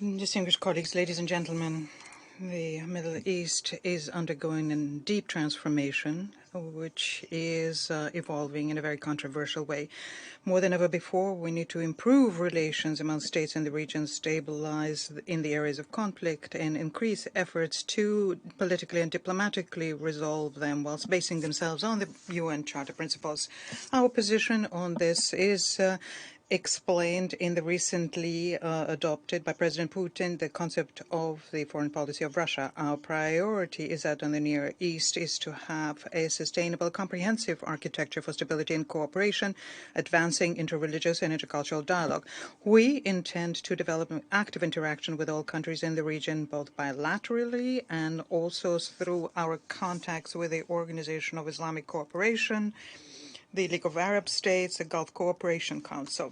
Distinguished colleagues, ladies and gentlemen, the Middle East is undergoing a deep transformation, which is evolving in a very controversial way. More than ever before, we need to improve relations among states in the region, stabilize in the areas of conflict, and increase efforts to politically and diplomatically resolve them whilst basing themselves on the UN Charter principles. Our position on this is explained in the recently adopted by President Putin the concept of the foreign policy of Russia. Our priority is that in the Near East is to have a sustainable, comprehensive architecture for stability and cooperation, advancing interreligious and intercultural dialogue. We intend to develop an active interaction with all countries in the region, both bilaterally and also through our contacts with the Organization of Islamic Cooperation, the League of Arab States, the Gulf Cooperation Council.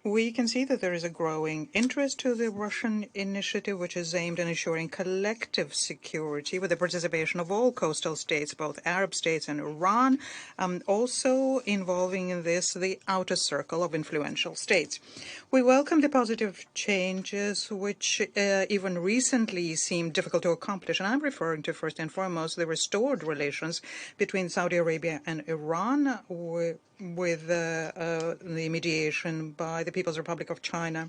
We can see that there is a growing interest to the Russian initiative, which is aimed at ensuring collective security with the participation of all coastal states, both Arab states and Iran, also involving in this the outer circle of influential states. We welcome the positive changes which even recently seemed difficult to accomplish, and I'm referring to first and foremost the restored relations between Saudi Arabia and Iran with the mediation by the People's Republic of China,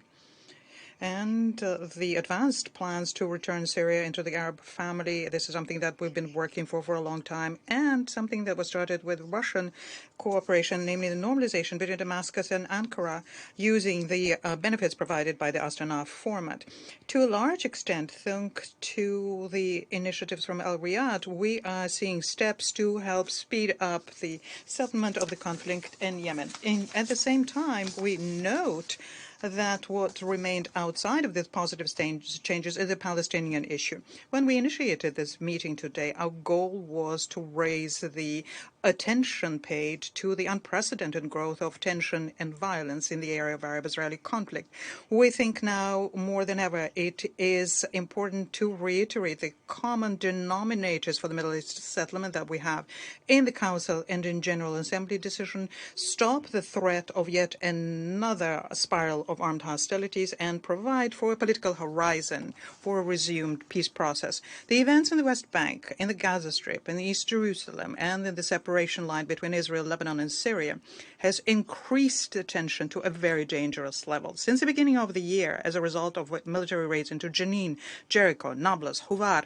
and the advanced plans to return Syria into the Arab family. This is something that we've been working for a long time, and something that was started with Russian cooperation, namely the normalization between Damascus and Ankara, using the benefits provided by the Astana format. To a large extent, thanks to the initiatives from Al Riyadh, we are seeing steps to help speed up the settlement of the conflict in Yemen. At the same time, we note that what remained outside of these positive changes is the Palestinian issue. When we initiated this meeting today, our goal was to raise the attention paid to the unprecedented growth of tension and violence in the area of Arab-Israeli conflict. We think now more than ever it is important to reiterate the common denominators for the Middle East settlement that we have in the Council and in General Assembly decision, stop the threat of yet another spiral of armed hostilities, and provide for a political horizon for a resumed peace process. The events in the West Bank, in the Gaza Strip, in East Jerusalem, and in the separation line between Israel, Lebanon, and Syria has increased the tension to a very dangerous level. Since the beginning of the year, as a result of military raids into Jenin, Jericho, Nablus, Huvar,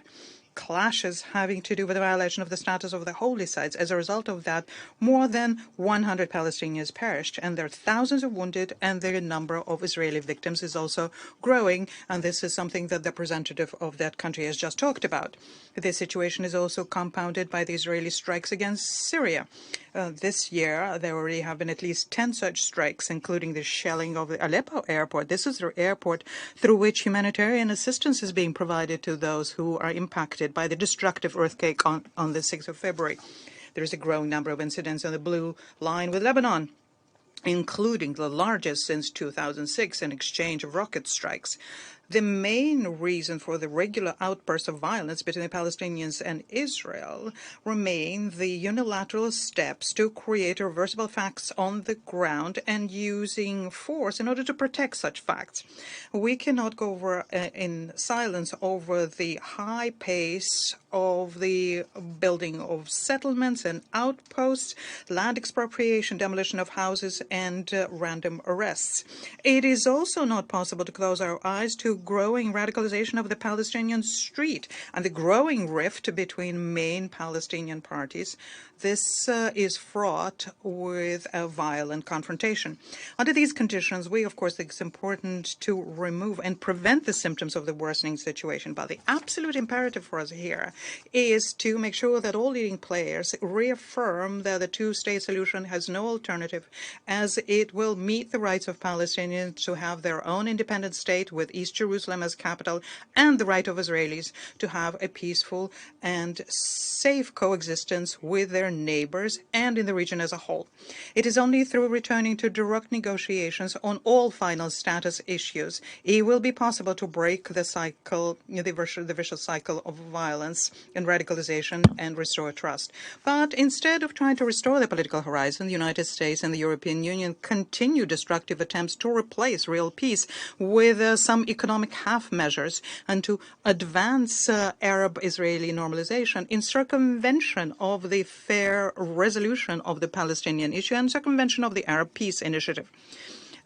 clashes having to do with the violation of the status of the holy sites. As a result of that, more than 100 Palestinians perished, and there are thousands of wounded, and the number of Israeli victims is also growing, and this is something that the representative of that country has just talked about. This situation is also compounded by the Israeli strikes against Syria. This year, there already have been at least 10 such strikes, including the shelling of the Aleppo airport. This is the airport through which humanitarian assistance is being provided to those who are impacted by the destructive earthquake on the 6th of February. There is a growing number of incidents on the blue line with Lebanon, including the largest since 2006, an exchange of rocket strikes. The main reason for the regular outbursts of violence between the Palestinians and Israel remain the unilateral steps to create reversible facts on the ground and using force in order to protect such facts. We cannot go over in silence over the high pace of the building of settlements and outposts, land expropriation, demolition of houses, and random arrests. It is also not possible to close our eyes to growing radicalization of the Palestinian street and the growing rift between main Palestinian parties. This is fraught with a violent confrontation. Under these conditions, we, of course, think it's important to remove and prevent the symptoms of the worsening situation. But the absolute imperative for us here is to make sure that all leading players reaffirm that the two-state solution has no alternative, as it will meet the rights of Palestinians to have their own independent state with East Jerusalem as capital, and the right of Israelis to have a peaceful and safe coexistence with their their neighbors and in the region as a whole. It is only through returning to direct negotiations on all final status issues it will be possible to break the cycle, the vicious cycle of violence and radicalization and restore trust. But instead of trying to restore the political horizon, the United States and the European Union continue destructive attempts to replace real peace with some economic half measures and to advance Arab-Israeli normalization in circumvention of the fair resolution of the Palestinian issue and circumvention of the Arab Peace Initiative.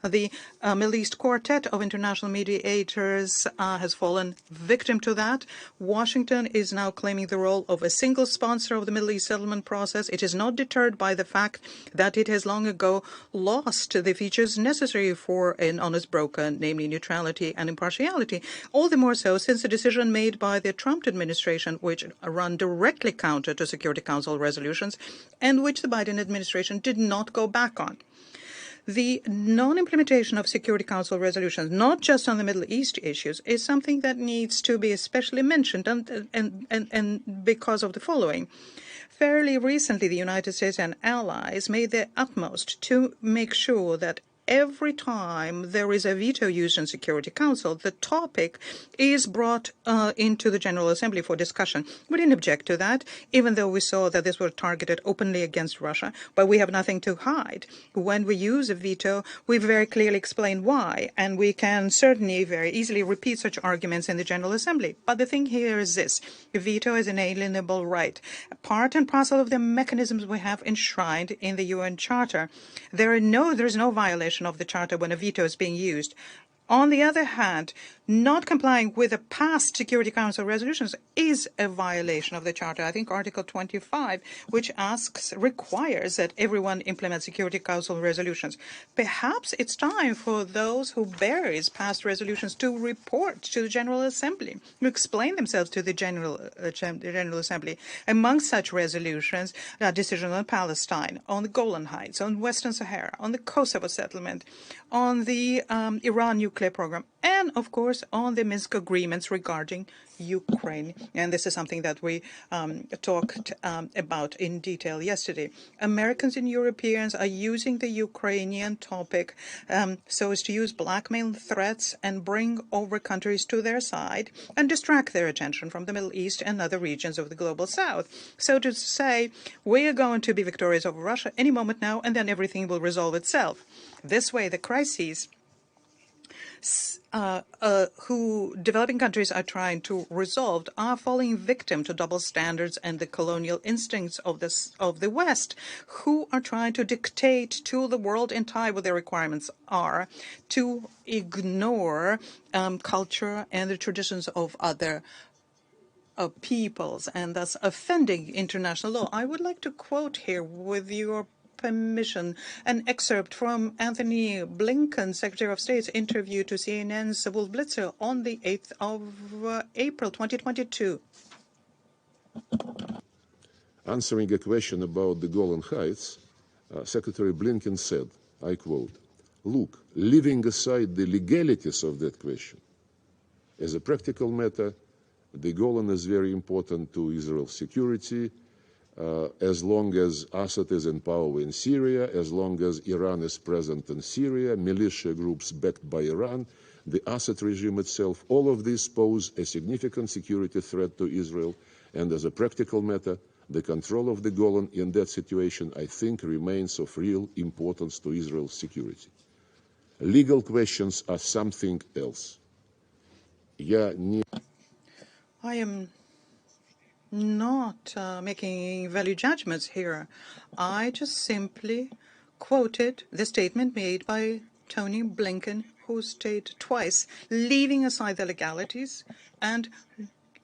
The Middle East Quartet of international mediators has fallen victim to that. Washington is now claiming the role of a single sponsor of the Middle East settlement process. It is not deterred by the fact that it has long ago lost the features necessary for an honest broker, namely neutrality and impartiality. All the more so since the decision made by the Trump administration, which run directly counter to Security Council resolutions and which the Biden administration did not go back on. The non-implementation of Security Council resolutions, not just on the Middle East issues, is something that needs to be especially mentioned, and because of the following. Fairly recently, the United States and allies made their utmost to make sure that every time there is a veto used in Security Council, the topic is brought into the General Assembly for discussion. We didn't object to that, even though we saw that this was targeted openly against Russia, but we have nothing to hide. When we use a veto, we very clearly explain why, and we can certainly very easily repeat such arguments in the General Assembly. But the thing here is this: a veto is an alienable right, part and parcel of the mechanisms we have enshrined in the UN Charter. There is no violation of the Charter when a veto is being used. On the other hand, not complying with the past Security Council resolutions is a violation of the Charter. I think Article 25, which requires that everyone implement Security Council resolutions. Perhaps it's time for those who buries past resolutions to report to the General Assembly, to explain themselves to the General Assembly. Among such resolutions are decisions on Palestine, on the Golan Heights, on Western Sahara, on the Kosovo settlement, on the Iran nuclear program, and, of course, on the Minsk agreements regarding Ukraine. And this is something that we talked about in detail yesterday. Americans and Europeans are using the Ukrainian topic so as to use blackmail threats and bring over countries to their side and distract their attention from the Middle East and other regions of the global south. So to say, we are going to be victorious over Russia any moment now, and then everything will resolve itself. This way, the crises who developing countries are trying to resolve are falling victim to double standards and the colonial instincts of the West, who are trying to dictate to the world entire what their requirements are, to ignore culture and the traditions of other peoples, and thus offending international law. I would like to quote here, with your permission, an excerpt from Anthony Blinken, Secretary of State's interview to CNN's Wolf Blitzer on the 8th of April 2022. Answering a question about the Golan Heights, Secretary Blinken said, I quote, "Look, leaving aside the legalities of that question, as a practical matter, the Golan is very important to Israel's security. As long as Assad is in power in Syria, as long as Iran is present in Syria, militia groups backed by Iran, the Assad regime itself, all of these pose a significant security threat to Israel. And as a practical matter, the control of the Golan in that situation, I think, remains of real importance to Israel's security. Legal questions are something else." I am not making value judgments here. I just simply quoted the statement made by Tony Blinken, who stated twice, leaving aside the legalities and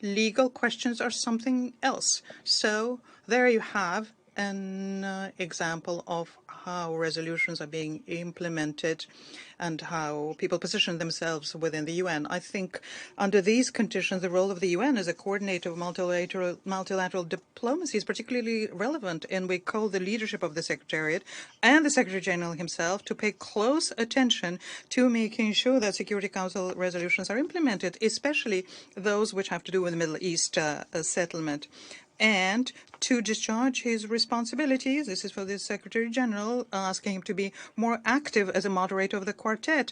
legal questions are something else. So there you have an example of how resolutions are being implemented and how people position themselves within the UN. I think under these conditions, the role of the UN as a coordinator of multilateral diplomacy is particularly relevant, and we call the leadership of the Secretariat and the Secretary General himself to pay close attention to making sure that Security Council resolutions are implemented, especially those which have to do with the Middle East settlement, and to discharge his responsibilities. This is for the Secretary General, asking him to be more active as a moderator of the quartet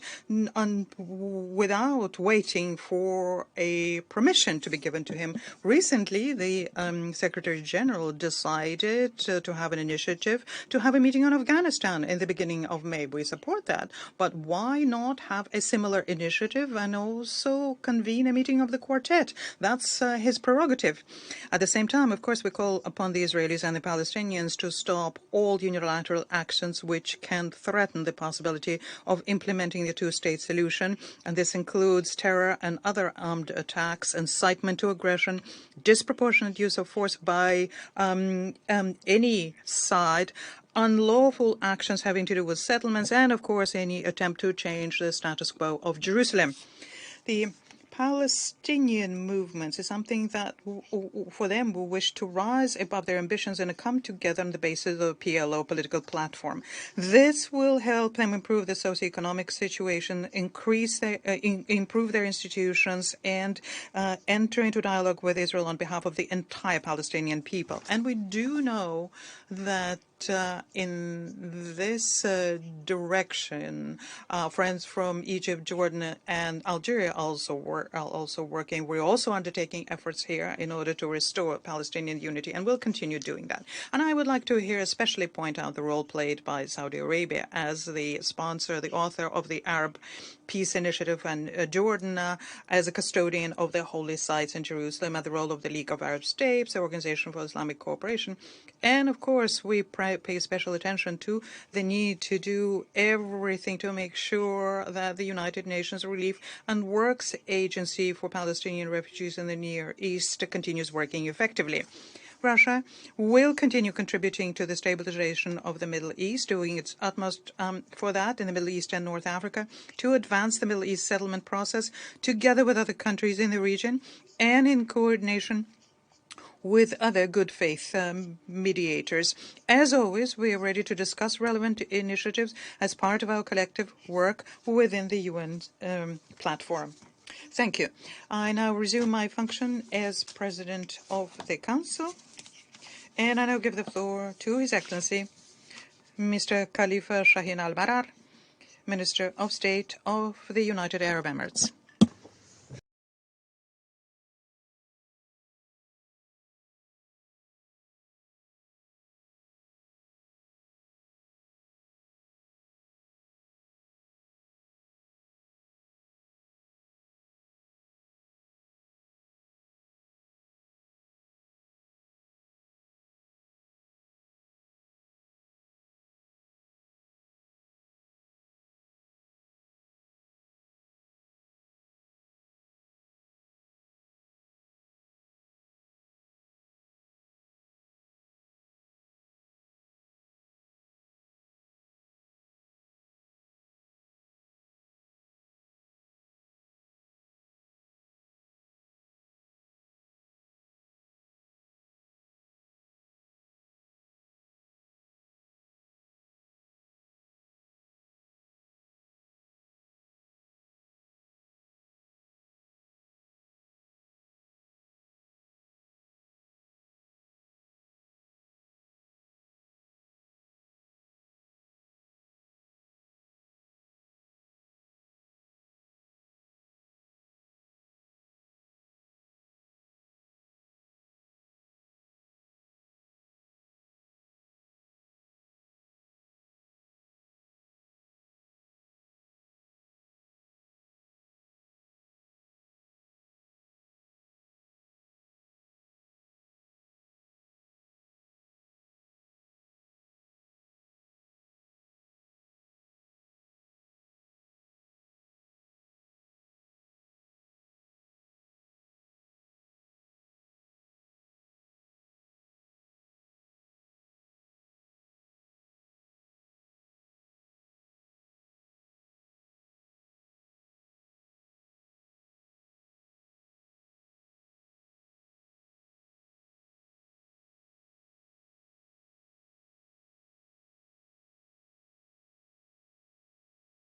without waiting for a permission to be given to him. Recently, the Secretary General decided to have an initiative to have a meeting on Afghanistan in the beginning of May. We support that. But why not have a similar initiative and also convene a meeting of the quartet? That's his prerogative. At the same time, of course, we call upon the Israelis and the Palestinians to stop all unilateral actions which can threaten the possibility of implementing the two-state solution. And this includes terror and other armed attacks, incitement to aggression, disproportionate use of force by any side, unlawful actions having to do with settlements, and, of course, any attempt to change the status quo of Jerusalem. The Palestinian movements is something that, for them, will wish to rise above their ambitions and come together on the basis of the PLO political platform. This will help them improve the socioeconomic situation, improve their institutions, and enter into dialogue with Israel on behalf of the entire Palestinian people. And we do know that in this direction, friends from Egypt, Jordan, and Algeria are also working. We're also undertaking efforts here in order to restore Palestinian unity, and we'll continue doing that. And I would like to here especially point out the role played by Saudi Arabia as the sponsor, the author of the Arab Peace Initiative, and Jordan as a custodian of the holy sites in Jerusalem, and the role of the League of Arab States, the Organization for Islamic Cooperation. And, of course, we pay special attention to the need to do everything to make sure that the United Nations Relief and Works Agency for Palestinian refugees in the Near East continues working effectively. Russia will continue contributing to the stabilization of the Middle East, doing its utmost for that in the Middle East and North Africa, to advance the Middle East settlement process together with other countries in the region and in coordination with other good faith mediators. As always, we are ready to discuss relevant initiatives as part of our collective work within the UN platform. Thank you. I now resume my function as President of the Council, and I now give the floor to His Excellency, Mr. Khalifa Shaheen Al-Barar, Minister of State of the United Arab Emirates.